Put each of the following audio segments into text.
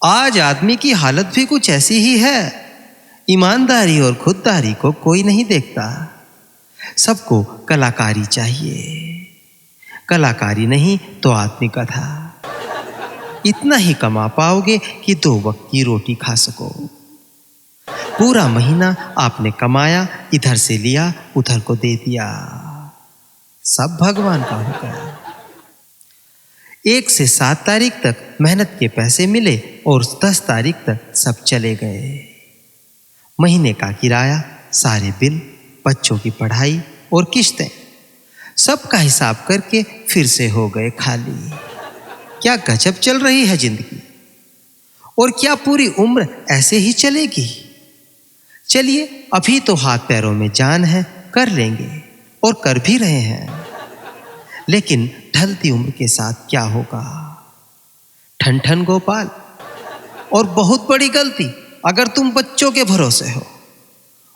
आज आदमी की हालत भी कुछ ऐसी ही है। ईमानदारी और खुददारी को कोई नहीं देखता। सबको कलाकारी चाहिए। कलाकारी नहीं तो आत्मकथा। इतना ही कमा पाओगे कि 2 वक्त की रोटी खा सको। पूरा महीना आपने कमाया, इधर से लिया उधर को दे दिया। सब भगवान का हुक्म है। 1 से 7 तारीख तक मेहनत के पैसे मिले और 10 तारीख तक सब चले गए। महीने का किराया, सारे बिल, बच्चों की पढ़ाई और किश्तें, सबका हिसाब करके फिर से हो गए खाली। क्या गजब चल रही है जिंदगी। और क्या पूरी उम्र ऐसे ही चलेगी। चलिए, अभी तो हाथ पैरों में जान है, कर लेंगे और कर भी रहे हैं। लेकिन ढलती उम्र के साथ क्या होगा। ठन ठन गोपाल। और बहुत बड़ी गलती अगर तुम बच्चों के भरोसे हो,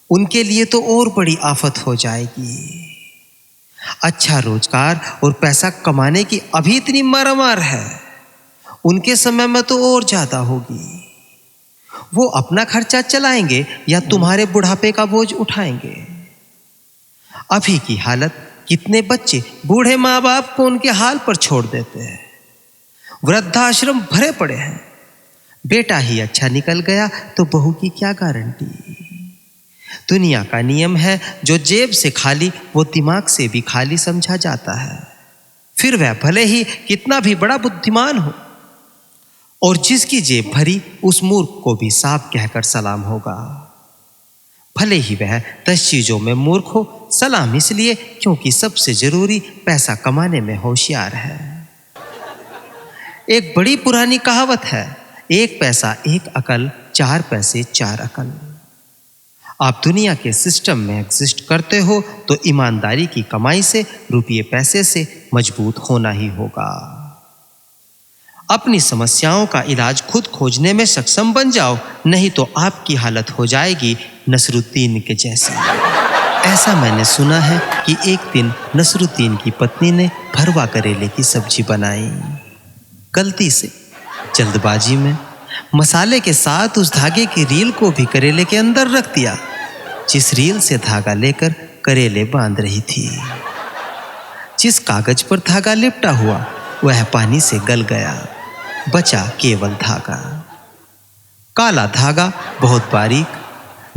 उनके लिए तो और बड़ी आफत हो जाएगी। अच्छा रोजगार और पैसा कमाने की अभी इतनी मारामार है, उनके समय में तो और ज्यादा होगी। वो अपना खर्चा चलाएंगे या तुम्हारे बुढ़ापे का बोझ उठाएंगे। अभी की हालत, कितने बच्चे बूढ़े माँ बाप को उनके हाल पर छोड़ देते हैं। वृद्धाश्रम भरे पड़े हैं। बेटा ही अच्छा निकल गया तो बहू की क्या गारंटी। दुनिया का नियम है, जो जेब से खाली वो दिमाग से भी खाली समझा जाता है। फिर वह भले ही कितना भी बड़ा बुद्धिमान हो। और जिसकी जेब भरी, उस मूर्ख को भी साफ कहकर सलाम होगा। भले ही वह 10 चीजों में मूर्ख हो, सलाम इसलिए क्योंकि सबसे जरूरी पैसा कमाने में होशियार है। एक बड़ी पुरानी कहावत है, 1 पैसा 1 अकल, 4 पैसे 4 अकल। आप दुनिया के सिस्टम में एग्जिस्ट करते हो तो ईमानदारी की कमाई से, रुपये पैसे से मजबूत होना ही होगा। अपनी समस्याओं का इलाज खुद खोजने में सक्षम बन जाओ, नहीं तो आपकी हालत हो जाएगी नसरुद्दीन के जैसी। ऐसा मैंने सुना है कि एक दिन नसरुद्दीन की पत्नी ने भरवा करेले की सब्जी बनाई। गलती से, जल्दबाजी में मसाले के साथ उस धागे की रील को भी करेले के अंदर रख दिया, जिस रील से धागा लेकर करेले बांध रही थी। जिस कागज पर धागा लिपटा हुआ वह पानी से गल गया, बचा केवल धागा। काला धागा, बहुत बारीक।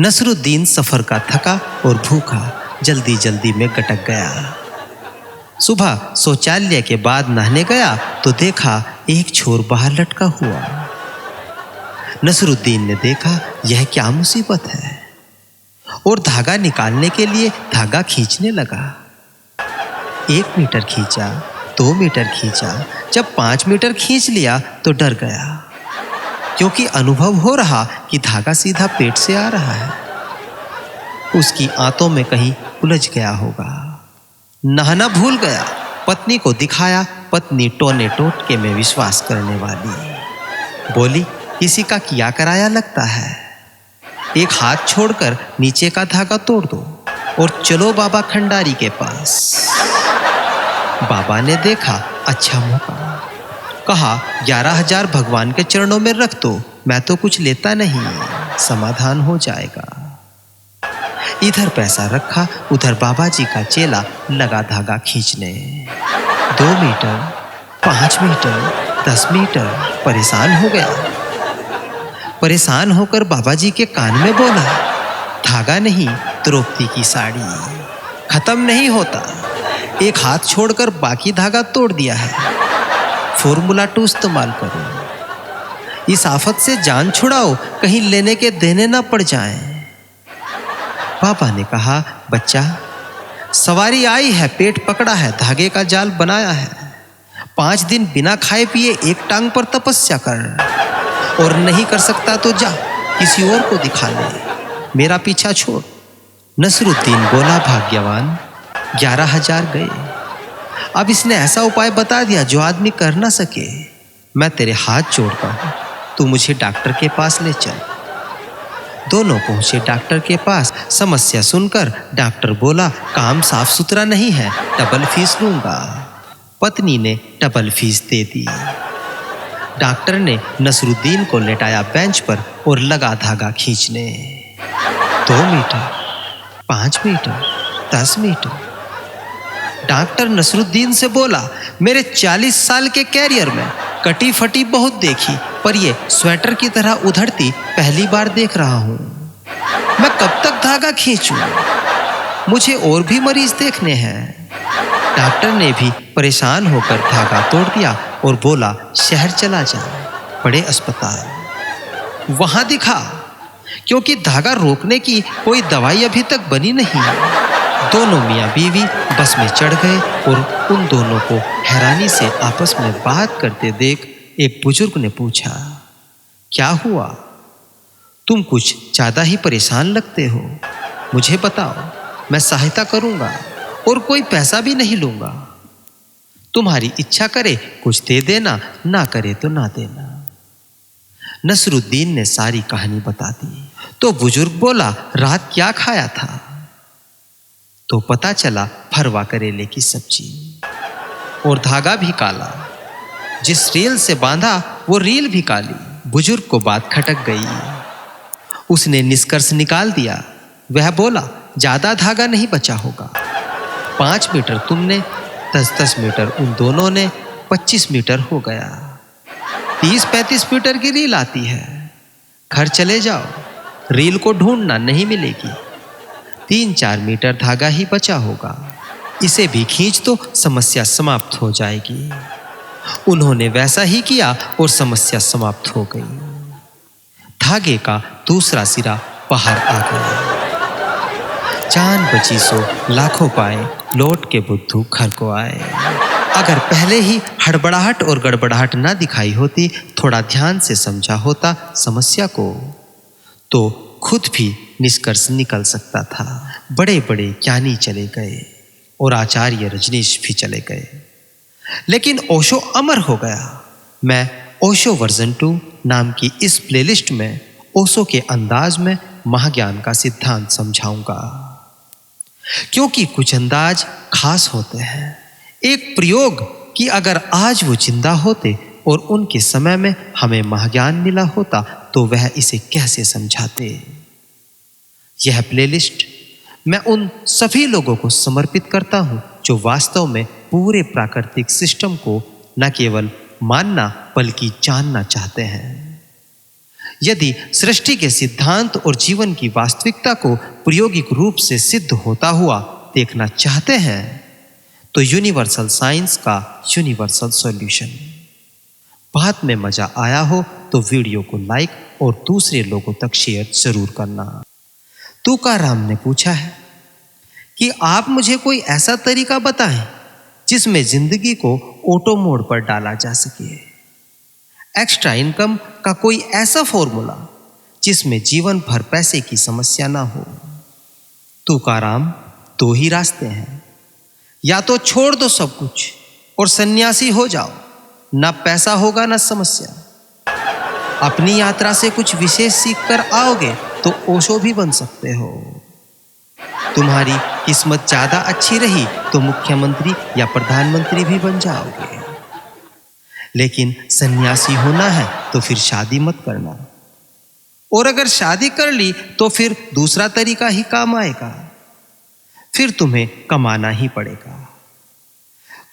नसरुद्दीन सफर का थका और भूखा जल्दी जल्दी में गटक गया। सुबह शौचालय के बाद नहाने गया तो देखा एक छोर बाहर लटका हुआ। नसरुद्दीन ने देखा, यह क्या मुसीबत है, और धागा निकालने के लिए धागा खींचने लगा। 1 मीटर खींचा, 2 मीटर खींचा। जब 5 मीटर खींच लिया तो डर गया, क्योंकि अनुभव हो रहा कि धागा सीधा पेट से आ रहा है। उसकी आंतों में कहीं उलझ गया होगा। नहाना भूल गया। पत्नी को दिखाया। पत्नी टोने टोटके में विश्वास करने वाली बोली, किसी का किया कराया लगता है। एक हाथ छोड़कर नीचे का धागा तोड़ दो और चलो बाबा खंडारी के पास। बाबा ने देखा अच्छा मौका, कहा 11,000 भगवान के चरणों में रख दो, मैं तो कुछ लेता नहीं, समाधान हो जाएगा। इधर पैसा रखा, उधर बाबा जी का चेला लगा धागा खींचने। 2 मीटर, 5 मीटर, 10 मीटर, परेशान हो गया। परेशान होकर बाबा जी के कान में बोला, धागा नहीं, द्रौपदी की साड़ी खत्म नहीं होता। एक हाथ छोड़कर बाकी धागा तोड़ दिया है। फॉर्मूला 2 इस्तेमाल करो। इस आफत से जान छुड़ाओ, कहीं लेने के देने ना पड़ जाएं। पापा ने कहा, बच्चा सवारी आई है, पेट पकड़ा है, धागे का जाल बनाया है। 5 दिन बिना खाए पिए एक टांग पर तपस्या कर, और नहीं कर सकता तो जा किसी और को दिखा ले, मेरा पीछा छोड़। नसरुद्दीन बोला, भाग्यवान 11,000 गए। अब इसने ऐसा उपाय बता दिया जो आदमी कर ना सके। मैं तेरे हाथ जोड़ता हूं, तू मुझे डॉक्टर के पास ले चल। दोनों पहुंचे डॉक्टर के पास। समस्या सुनकर डॉक्टर बोला, काम साफ सुथरा नहीं है, डबल फीस लूंगा। पत्नी ने डबल फीस दे दी। डॉक्टर ने नसरुद्दीन को लेटाया बेंच पर और लगा धागा खींचने। 2 metre, 5 metre, 10 metre. Doctor Nasruddin से बोला, मेरे 40 साल के कैरियर में कटी फटी बहुत देखी, पर ये स्वेटर की तरह उधड़ती पहली बार देख रहा हूं। मैं कब तक धागा खींचूं? मुझे और भी मरीज देखने हैं। डॉक्टर ने भी परेशान होकर धागा तोड़ दिया और बोला, शहर चला जा, बड़े अस्पताल वहां दिखा, क्योंकि धागा रोकने की कोई दवाई अभी तक बनी नहीं। दोनों मियां बीवी बस में चढ़ गए और उन दोनों को हैरानी से आपस में बात करते देख एक बुजुर्ग ने पूछा, क्या हुआ? तुम कुछ ज्यादा ही परेशान लगते हो। मुझे बताओ, मैं सहायता करूंगा और कोई पैसा भी नहीं लूंगा। तुम्हारी इच्छा करे कुछ दे देना, ना करे तो ना देना। नसरुद्दीन ने सारी कहानी बता दी। तो बुजुर्ग बोला, रात क्या खाया था? तो पता चला फरवा करेले की सब्जी, और धागा भी काला। जिस रील से बांधा वो रील भी काली। बुजुर्ग को बात खटक गई। उसने निष्कर्ष निकाल दिया। वह बोला, ज्यादा धागा नहीं बचा होगा। 5 मीटर तुमने, 10-10 मीटर उन दोनों ने, 25 मीटर हो गया। 30-35 मीटर की रील आती है। घर चले जाओ, रील को ढूंढना, नहीं मिलेगी। 3-4 मीटर धागा ही बचा होगा, इसे भी खींच दो, समस्या समाप्त हो जाएगी। उन्होंने वैसा ही किया और समस्या समाप्त हो गई। धागे का दूसरा सिरा बाहर आ गया। जान बची सो लाखों पाए, लौट के बुद्धू घर को आए। अगर पहले ही हड़बड़ाहट और गड़बड़ाहट ना दिखाई होती, थोड़ा ध्यान से समझा होता समस्या को, तो खुद भी निष्कर्ष निकल सकता था। बड़े बड़े ज्ञानी चले गए और आचार्य रजनीश भी चले गए, लेकिन ओशो अमर हो गया। मैं ओशो वर्जन 2 नाम की इस प्लेलिस्ट में ओशो के अंदाज में महाज्ञान का सिद्धांत समझाऊंगा, क्योंकि कुछ अंदाज खास होते हैं। एक प्रयोग कि अगर आज वो जिंदा होते और उनके समय में हमें महाज्ञान मिला होता तो वह इसे कैसे समझाते। यह प्लेलिस्ट मैं उन सभी लोगों को समर्पित करता हूं जो वास्तव में पूरे प्राकृतिक सिस्टम को न केवल मानना बल्कि जानना चाहते हैं। यदि सृष्टि के सिद्धांत और जीवन की वास्तविकता को प्रायोगिक रूप से सिद्ध होता हुआ देखना चाहते हैं, तो यूनिवर्सल साइंस का यूनिवर्सल सॉल्यूशन। बात में मजा आया हो तो वीडियो को लाइक और दूसरे लोगों तक शेयर जरूर करना। तुकाराम ने पूछा है कि आप मुझे कोई ऐसा तरीका बताएं जिसमें जिंदगी को ऑटो मोड पर डाला जा सके। एक्स्ट्रा इनकम का कोई ऐसा फॉर्मूला जिसमें जीवन भर पैसे की समस्या ना हो। तुकाराम, 2 ही रास्ते हैं, या तो छोड़ दो सब कुछ और सन्यासी हो जाओ, ना पैसा होगा ना समस्या। अपनी यात्रा से कुछ विशेष सीख कर आओगे तो ओशो भी बन सकते हो। तुम्हारी किस्मत ज्यादा अच्छी रही तो मुख्यमंत्री या प्रधानमंत्री भी बन जाओगे। लेकिन सन्यासी होना है तो फिर शादी मत करना, और अगर शादी कर ली तो फिर दूसरा तरीका ही काम आएगा। फिर तुम्हें कमाना ही पड़ेगा।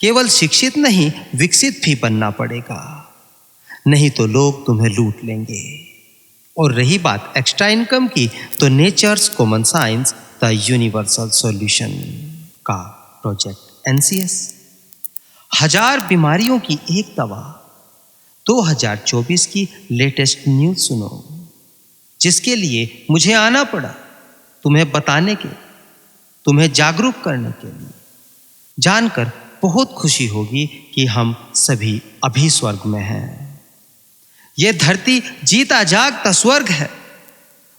केवल शिक्षित नहीं, विकसित भी बनना पड़ेगा, नहीं तो लोग तुम्हें लूट लेंगे। और रही बात एक्स्ट्रा इनकम की, तो nature's common science the universal solution का प्रोजेक्ट NCS, 1000 बीमारियों की एक दवा, 2024 की लेटेस्ट न्यूज सुनो, जिसके लिए मुझे आना पड़ा तुम्हें बताने के, तुम्हें जागरूक करने के लिए। जानकर बहुत खुशी होगी कि हम सभी अभी स्वर्ग में हैं। यह धरती जीता जागता स्वर्ग है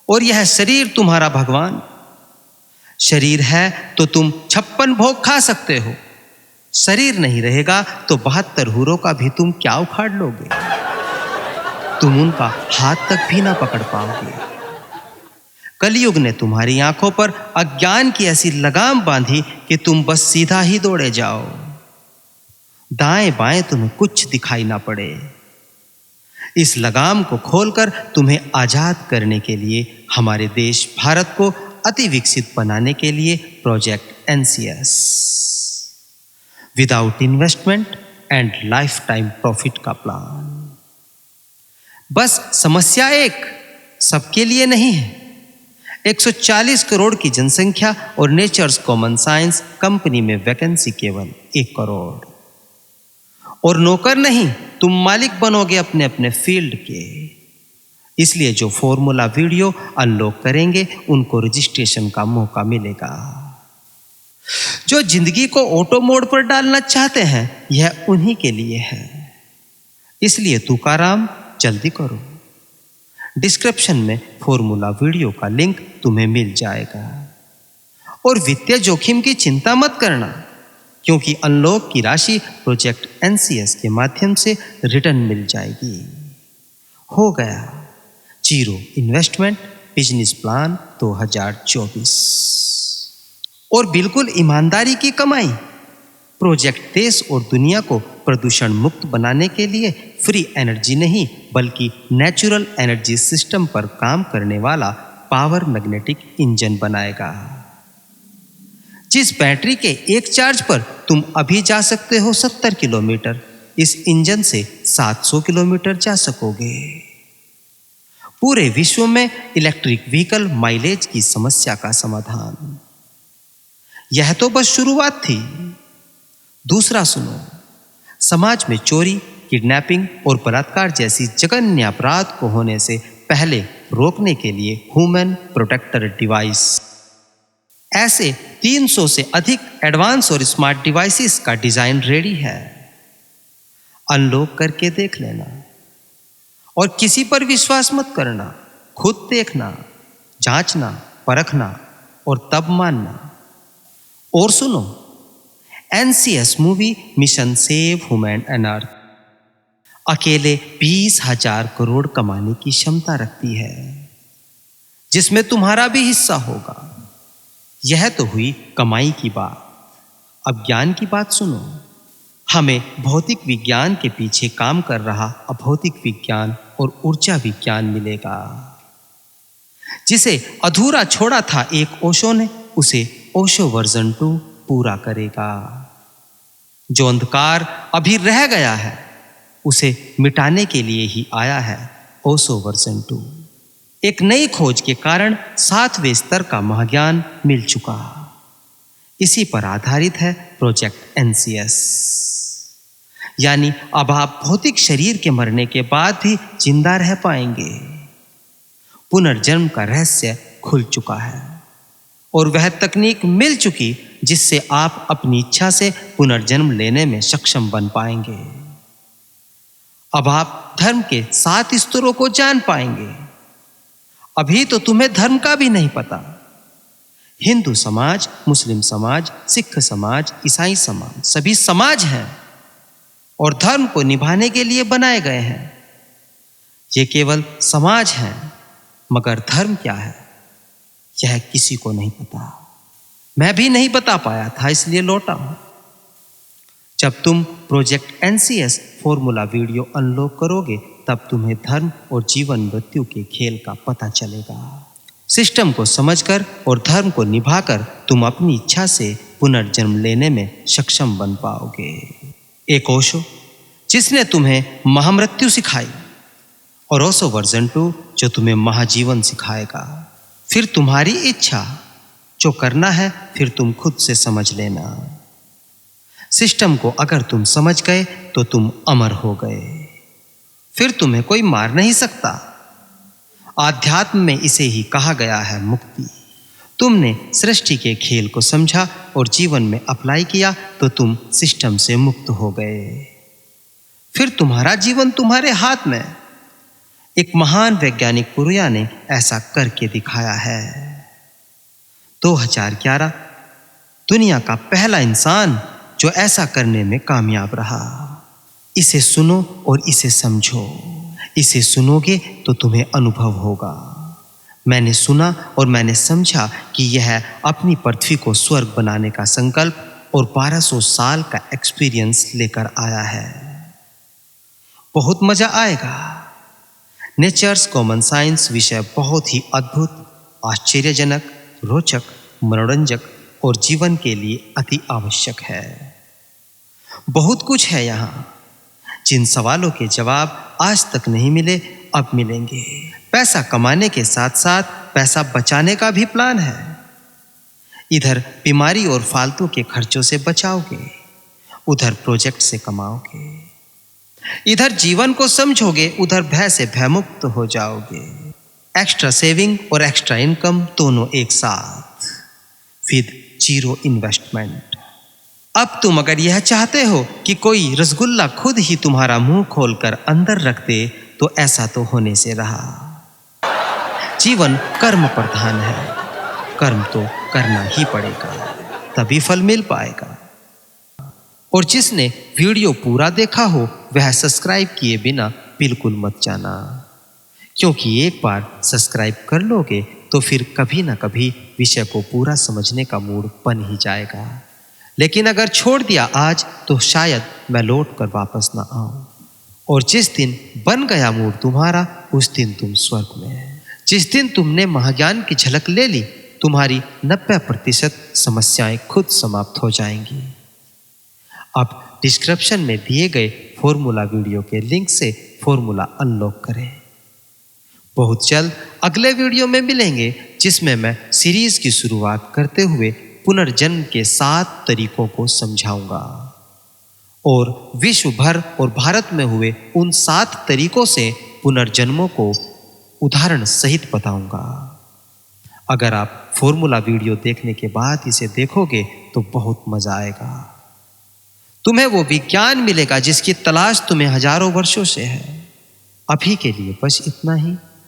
और यह शरीर तुम्हारा भगवान। शरीर है तो तुम 56 भोग खा सकते हो, शरीर नहीं रहेगा तो 72 हूरों का भी तुम क्या उखाड़ लोगे। तुम उनका हाथ तक भी ना पकड़ पाओगे। कलयुग ने तुम्हारी आंखों पर अज्ञान की ऐसी लगाम बांधी कि तुम बस सीधा ही दौड़े जाओ, दाएं बाएं तुम्हें कुछ दिखाई ना पड़े। इस लगाम को खोलकर तुम्हें आजाद करने के लिए हमारे देश भारत को अति विकसित बनाने के लिए project NCS without investment and life time profit का प्लान। बस समस्या एक सबके लिए नहीं है। 140 करोड़ की जनसंख्या और नेचर्स कॉमन साइंस कंपनी में वैकेंसी केवल 1 करोड़। और नौकर नहीं, तुम मालिक बनोगे अपने अपने फील्ड के। इसलिए जो फॉर्मूला वीडियो अनलॉक करेंगे उनको रजिस्ट्रेशन का मौका मिलेगा। जो जिंदगी को ऑटो मोड पर डालना चाहते हैं यह उन्हीं के लिए है। इसलिए तुकाराम जल्दी करो। डिस्क्रिप्शन में फॉर्मूला वीडियो का लिंक तुम्हें मिल जाएगा। और वित्तीय जोखिम की चिंता मत करना, क्योंकि अनलॉक की राशि प्रोजेक्ट एनसीएस के माध्यम से रिटर्न मिल जाएगी। हो गया जीरो इन्वेस्टमेंट बिजनेस प्लान 2024। और बिल्कुल ईमानदारी की कमाई। प्रोजेक्ट देश और दुनिया को प्रदूषण मुक्त बनाने के लिए फ्री एनर्जी नहीं बल्कि नेचुरल एनर्जी सिस्टम पर काम करने वाला पावर मैग्नेटिक इंजन बनाएगा। जिस बैटरी के एक चार्ज पर तुम अभी जा सकते हो 70 किलोमीटर, इस इंजन से 700 किलोमीटर जा सकोगे। पूरे विश्व में इलेक्ट्रिक व्हीकल माइलेज की समस्या का समाधान। यह तो बस शुरुआत थी। दूसरा सुनो, समाज में चोरी, किडनैपिंग और बलात्कार जैसी जघन्य अपराध को होने से पहले रोकने के लिए ह्यूमन प्रोटेक्टर डिवाइस। ऐसे 300 से अधिक एडवांस और स्मार्ट डिवाइसेस का डिजाइन रेडी है। अनलॉक करके देख लेना और किसी पर विश्वास मत करना। खुद देखना, जांचना, परखना और तब मानना। और सुनो, NCS movie mission save human and earth अकेले 20,000 करोड़ कमाने की क्षमता रखती है, जिसमें तुम्हारा भी हिस्सा होगा। यह तो हुई कमाई की बात। अब ज्ञान की बात सुनो। हमें भौतिक विज्ञान के पीछे काम कर रहा अभौतिक विज्ञान और ऊर्जा विज्ञान मिलेगा। जिसे अधूरा छोड़ा था एक ओशो ने, उसे ओशो वर्जन 2 पूरा करेगा। जो अंधकार अभी रह गया है उसे मिटाने के लिए ही आया है ओशो वर्जन 2। एक नई खोज के कारण 7वें स्तर का महाज्ञान मिल चुका। इसी पर आधारित है प्रोजेक्ट एनसीएस। यानी अब आप भौतिक शरीर के मरने के बाद भी जिंदा रह पाएंगे। पुनर्जन्म का रहस्य खुल चुका है और वह तकनीक मिल चुकी जिससे आप अपनी इच्छा से पुनर्जन्म लेने में सक्षम बन पाएंगे। अब आप धर्म के 7 स्तरों को जान पाएंगे। अभी तो तुम्हें धर्म का भी नहीं पता। हिंदू समाज, मुस्लिम समाज, सिख समाज, ईसाई समाज सभी समाज हैं और धर्म को निभाने के लिए बनाए गए हैं। ये केवल समाज हैं, मगर धर्म क्या है यह किसी को नहीं पता। मैं भी नहीं बता पाया था, इसलिए लौटा हूं। जब तुम project NCS formula video unlock करोगे तब तुम्हें धर्म और जीवन मृत्यु के खेल का पता चलेगा। सिस्टम को समझकर और धर्म को निभाकर तुम अपनी इच्छा से पुनर्जन्म लेने में सक्षम बन पाओगे। एक ओशो जिसने तुम्हें महामृत्यु सिखाई और ओशो वर्जन 2 जो तुम्हें महाजीवन सिखाएगा। फिर तुम्हारी इच्छा, जो करना है फिर तुम खुद से समझ लेना। सिस्टम को अगर तुम समझ गए तो तुम अमर हो गए। फिर तुम्हें कोई मार नहीं सकता। आध्यात्म में इसे ही कहा गया है मुक्ति। तुमने सृष्टि के खेल को समझा और जीवन में अप्लाई किया तो तुम सिस्टम से मुक्त हो गए। फिर तुम्हारा जीवन तुम्हारे हाथ में। एक महान वैज्ञानिक पुरुया ने ऐसा करके दिखाया है। 2011 दुनिया का पहला इंसान जो ऐसा करने में कामयाब रहा। इसे सुनो और इसे समझो। इसे सुनोगे तो तुम्हें अनुभव होगा। मैंने सुना और मैंने समझा कि यह अपनी पृथ्वी को स्वर्ग बनाने का संकल्प और 1200 साल का एक्सपीरियंस लेकर आया है। बहुत मजा आएगा। नेचर्स कॉमन साइंस विषय बहुत ही अद्भुत, आश्चर्यजनक, रोचक, मनोरंजक और जीवन के लिए अति आवश्यक है। बहुत कुछ है यहाँ। जिन सवालों के जवाब आज तक नहीं मिले, अब मिलेंगे। पैसा कमाने के साथ साथ पैसा बचाने का भी प्लान है। इधर बीमारी और फालतू के खर्चों से बचाओगे, उधर प्रोजेक्ट से कमाओगे। इधर जीवन को समझोगे, उधर भय से भयमुक्त हो जाओगे। एक्स्ट्रा सेविंग और एक्स्ट्रा इनकम दोनों एक साथ, विद जीरो इन्वेस्टमेंट। अब तुम अगर यह चाहते हो कि कोई रसगुल्ला खुद ही तुम्हारा मुंह खोलकर अंदर रख दे, तो ऐसा तो होने से रहा। जीवन कर्म प्रधान है, कर्म तो करना ही पड़ेगा, तभी फल मिल पाएगा। और जिसने वीडियो पूरा देखा हो वह सब्सक्राइब किए बिना बिल्कुल मत जाना, क्योंकि एक बार सब्सक्राइब कर लोगे तो फिर कभी ना कभी विषय को पूरा समझने का मूड बन ही जाएगा। लेकिन अगर छोड़ दिया आज, तो शायद मैं लौट कर वापस ना आऊं। और जिस दिन बन गया मूड तुम्हारा, उस दिन तुम स्वर्ग में। जिस दिन तुमने महाज्ञान की झलक ले ली, तुम्हारी 90% समस्याएं खुद समाप्त हो जाएंगी। अब डिस्क्रिप्शन में दिए गए फॉर्मूला वीडियो के लिंक से फॉर्मूला अनलॉक करें। बहुत जल्द अगले वीडियो में मिलेंगे, जिसमें मैं सीरीज की शुरुआत करते हुए पुनर्जन्म के 7 तरीकों को समझाऊंगा और विश्व भर और भारत में हुए उन 7 तरीकों से पुनर्जन्मों को उदाहरण सहित बताऊंगा। अगर आप फॉर्मूला वीडियो देखने के बाद इसे देखोगे तो बहुत मजा आएगा। तुम्हें वो विज्ञान मिलेगा जिसकी तलाश तुम्हें हजारों वर्षों से है। अभी के लिए बस इतना ही।